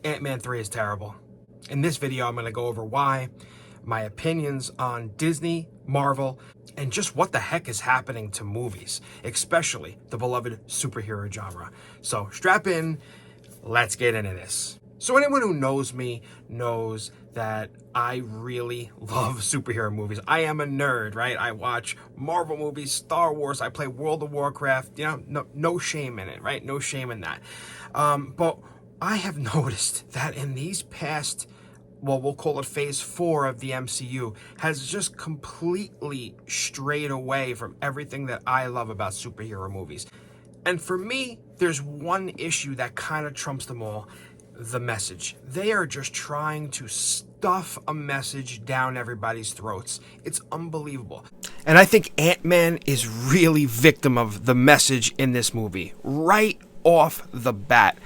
Ant-Man 3 is terrible. In this video, I'm going to go over why, my opinions on Disney, Marvel, and just what the heck is happening to movies, especially the beloved superhero genre. So strap in, let's get into this. So anyone who knows me knows that I really love superhero movies. I am a nerd, right? I watch Marvel movies, Star Wars, I play World of Warcraft, no shame in it, right? No shame in that. But I have noticed that in these past, well, we'll call it phase 4 of the MCU, has just completely strayed away from everything that I love about superhero movies. And for me, there's one issue that kind of trumps them all: the message. They are just trying to stuff a message down everybody's throats. It's unbelievable. And I think Ant-Man is really victim of the message in this movie. Right off the bat.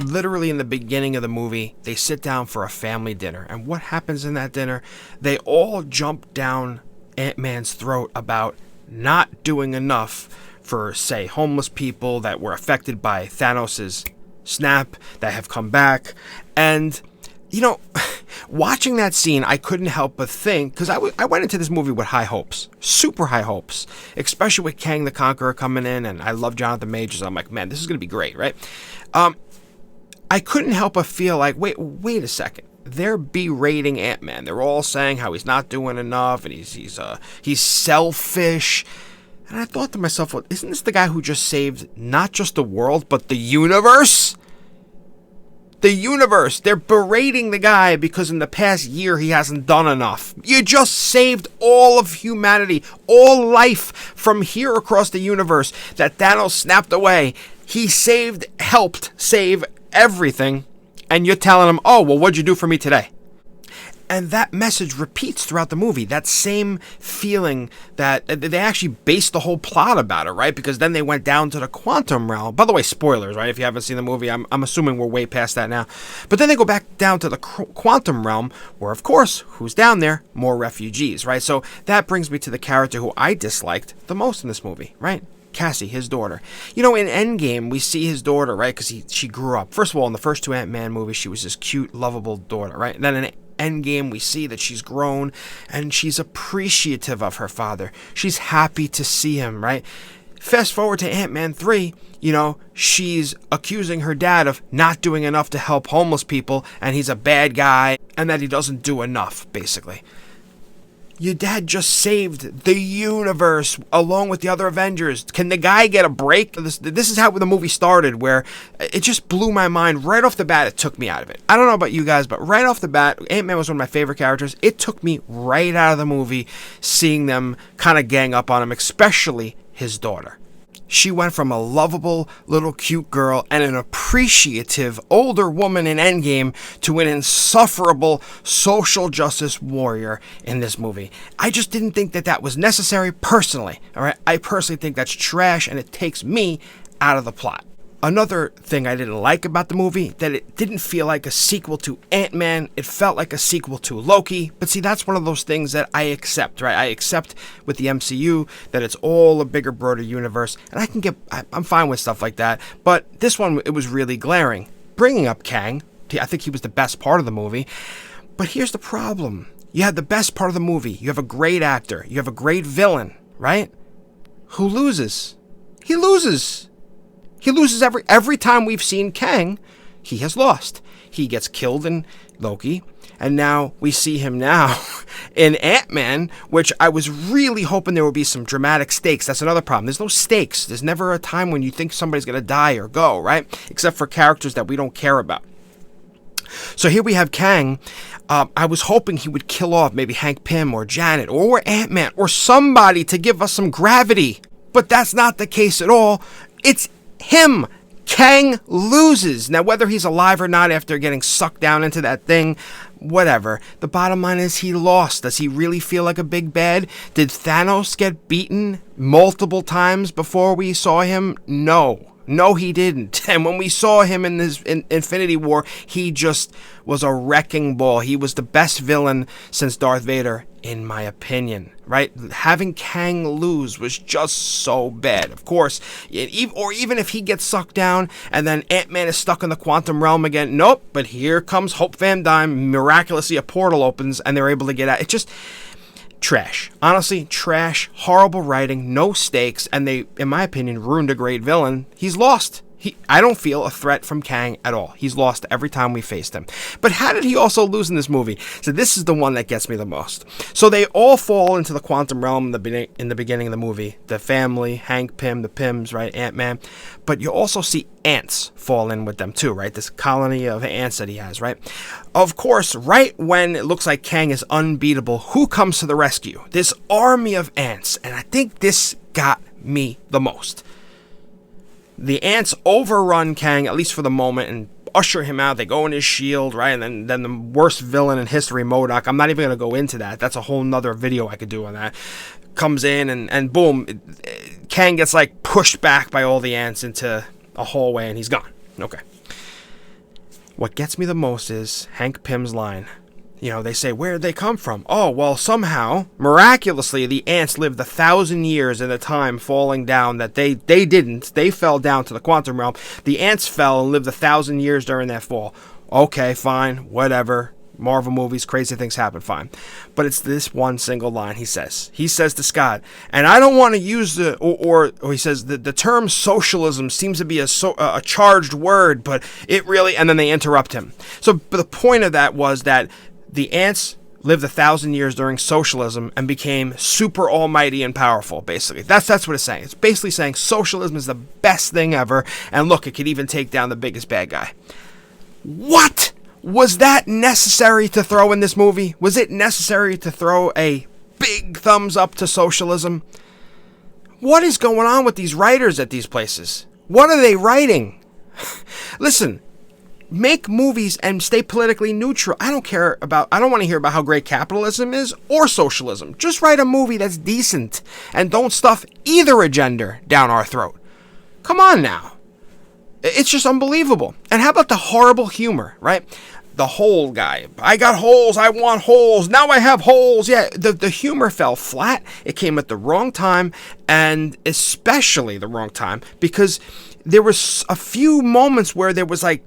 Literally in the beginning of the movie, they sit down for a family dinner. And what happens in that dinner? They all jump down Ant-Man's throat about not doing enough for, say, homeless people that were affected by Thanos' snap, that have come back. And, watching that scene, I couldn't help but think, because I went into this movie with high hopes, super high hopes, especially with Kang the Conqueror coming in, and I love Jonathan Majors. I'm like, man, this is going to be great, right? I couldn't help but feel like, wait a second. They're berating Ant-Man. They're all saying how he's not doing enough, and he's selfish. And I thought to myself, well, isn't this the guy who just saved not just the world, but the universe? The universe. They're berating the guy because in the past year he hasn't done enough. You just saved all of humanity, all life from here across the universe that Thanos snapped away. He helped save everything, and you're telling him, oh, well, what'd you do for me today? And that message repeats throughout the movie, that same feeling that they actually based the whole plot about it, right? Because then they went down to the quantum realm. By the way, spoilers, right? If you haven't seen the movie, I'm assuming we're way past that now. But then they go back down to the quantum realm, where, of course, who's down there? More refugees, right? So that brings me to the character who I disliked the most in this movie, right? Cassie, his daughter. In Endgame, we see his daughter, right? Because she grew up. First of all, in the first 2 Ant-Man movies, she was this cute, lovable daughter, right? And then in Endgame, we see that she's grown and she's appreciative of her father. She's happy to see him, right? Fast forward to Ant-Man 3, she's accusing her dad of not doing enough to help homeless people, and he's a bad guy, and that he doesn't do enough, basically. Your dad just saved the universe along with the other Avengers. Can the guy get a break? This is how the movie started, where it just blew my mind. Right off the bat, it took me out of it. I don't know about you guys, but right off the bat, Ant-Man was one of my favorite characters. It took me right out of the movie seeing them kind of gang up on him, especially his daughter. She went from a lovable little cute girl and an appreciative older woman in Endgame to an insufferable social justice warrior in this movie. I just didn't think that was necessary personally. All right, I personally think that's trash, and it takes me out of the plot. Another thing I didn't like about the movie, that it didn't feel like a sequel to Ant-Man. It felt like a sequel to Loki. But see, that's one of those things that I accept, right? I accept with the MCU that it's all a bigger, broader universe. And I'm fine with stuff like that. But this one, it was really glaring. Bringing up Kang, I think he was the best part of the movie. But here's the problem. You have the best part of the movie. You have a great actor. You have a great villain, right? Who loses? He loses. He loses every time we've seen Kang. He has lost. He gets killed in Loki, and now we see him now in Ant-Man, which I was really hoping there would be some dramatic stakes. That's another problem. There's no stakes. There's never a time when you think somebody's going to die or go, right? Except for characters that we don't care about. So here we have Kang. I was hoping he would kill off maybe Hank Pym or Janet or Ant-Man or somebody to give us some gravity. But that's not the case at all. It's him. Kang loses. Now, whether he's alive or not after getting sucked down into that thing, whatever. The bottom line is he lost. Does he really feel like a big bad? Did Thanos get beaten multiple times before we saw him? No. No, he didn't. And when we saw him in this in Infinity War, he just was a wrecking ball. He was the best villain since Darth Vader, in my opinion, right? Having Kang lose was just so bad. Of course, or even if he gets sucked down and then Ant-Man is stuck in the quantum realm again. Nope, but here comes Hope Van Dyne. Miraculously, a portal opens and they're able to get out. It just... trash. Honestly, trash. Horrible writing. No stakes. And they, in my opinion, ruined a great villain. He's lost. I don't feel a threat from Kang at all. He's lost every time we faced him. But how did he also lose in this movie? So this is the one that gets me the most. So they all fall into the quantum realm in the beginning of the movie. The family, Hank Pym, the Pyms, right? Ant-Man. But you also see ants fall in with them too, right? This colony of ants that he has, right? Of course, right when it looks like Kang is unbeatable, who comes to the rescue? This army of ants. And I think this got me the most. The ants overrun Kang, at least for the moment, and usher him out. They go in his shield, right? And then the worst villain in history, MODOK, I'm not even going to go into that. That's a whole nother video I could do on that. Comes in and boom, Kang gets like pushed back by all the ants into a hallway and he's gone. Okay. What gets me the most is Hank Pym's line. You know, they say, where'd they come from? Oh, well, somehow, miraculously, the ants lived 1,000 years in the time falling down that they didn't. They fell down to the quantum realm. The ants fell and lived 1,000 years during that fall. Okay, fine, whatever. Marvel movies, crazy things happen, fine. But it's this one single line he says. He says to Scott, and I don't want to use or he says, the term socialism seems to be a charged word, but it really, and then they interrupt him. So but the point of that was that the ants lived 1,000 years during socialism and became super almighty and powerful, basically. That's what it's saying. It's basically saying socialism is the best thing ever, and look, it could even take down the biggest bad guy. What? Was that necessary to throw in this movie? Was it necessary to throw a big thumbs up to socialism? What is going on with these writers at these places? What are they writing? Listen, make movies and stay politically neutral. I don't want to hear about how great capitalism is or socialism. Just write a movie that's decent and don't stuff either agenda down our throat. Come on now. It's just unbelievable. And how about the horrible humor, right? The hole guy. I got holes. I want holes. Now I have holes. Yeah, the humor fell flat. It came at the wrong time, and especially the wrong time because there was a few moments where there was like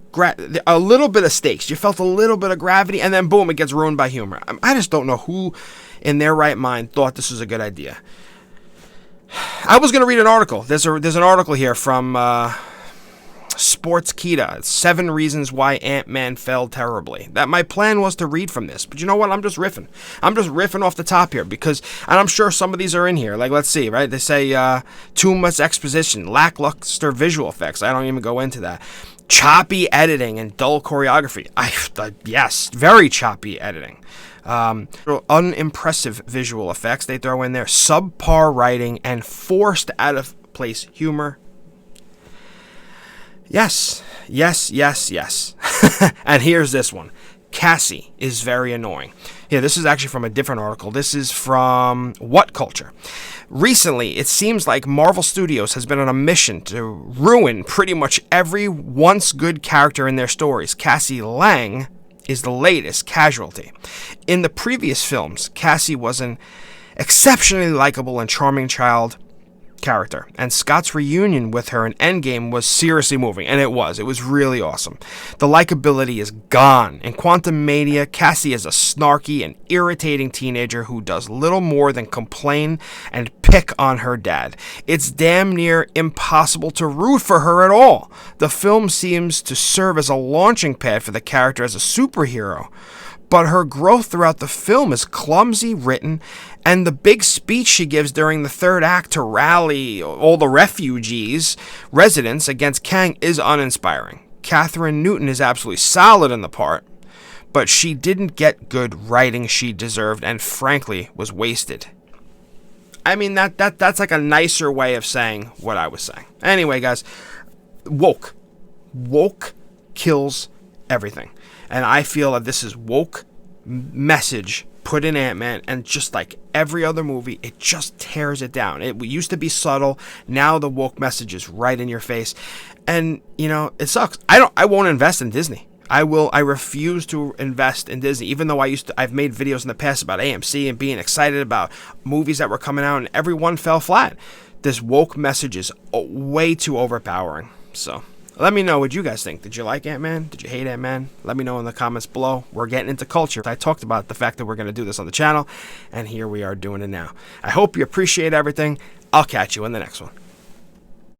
a little bit of stakes. You felt a little bit of gravity, and then boom, it gets ruined by humor. I just don't know who in their right mind thought this was a good idea. I was going to read an article. There's an article here from Sportskeeda. 7 reasons why Ant-Man failed terribly. That my plan was to read from this, but you know what? I'm just riffing off the top here because, and I'm sure some of these are in here. Like, let's see, right? They say too much exposition, lackluster visual effects. I don't even go into that. Choppy editing and dull choreography. Yes, very choppy editing. Unimpressive visual effects. They throw in there subpar writing and forced out of place humor. Yes. And here's this one. Cassie is very annoying. Yeah, this is actually from a different article. This is from What Culture. Recently, it seems like Marvel Studios has been on a mission to ruin pretty much every once good character in their stories. Cassie Lang is the latest casualty. In the previous films, Cassie was an exceptionally likable and charming child character, and Scott's reunion with her in Endgame was seriously moving, and it was really awesome. The likability is gone. In Quantumania, Cassie is a snarky and irritating teenager who does little more than complain and pick on her dad. It's damn near impossible to root for her at all. The film seems to serve as a launching pad for the character as a superhero, but her growth throughout the film is clumsy written, and the big speech she gives during the third act to rally all the residents against Kang is uninspiring. Catherine Newton is absolutely solid in the part, but she didn't get good writing she deserved and frankly was wasted. I mean, that's like a nicer way of saying what I was saying. Anyway, guys, woke kills everything. And I feel that this is woke message put in Ant-Man, and just like every other movie, it just tears it down. It used to be subtle. Now the woke message is right in your face. And, you know, it sucks. I won't invest in Disney. I refuse to invest in Disney, even though I've made videos in the past about AMC and being excited about movies that were coming out, and everyone fell flat. This woke message is way too overpowering. So let me know what you guys think. Did you like Ant-Man? Did you hate Ant-Man? Let me know in the comments below. We're getting into culture. I talked about the fact that we're going to do this on the channel, and here we are doing it now. I hope you appreciate everything. I'll catch you in the next one.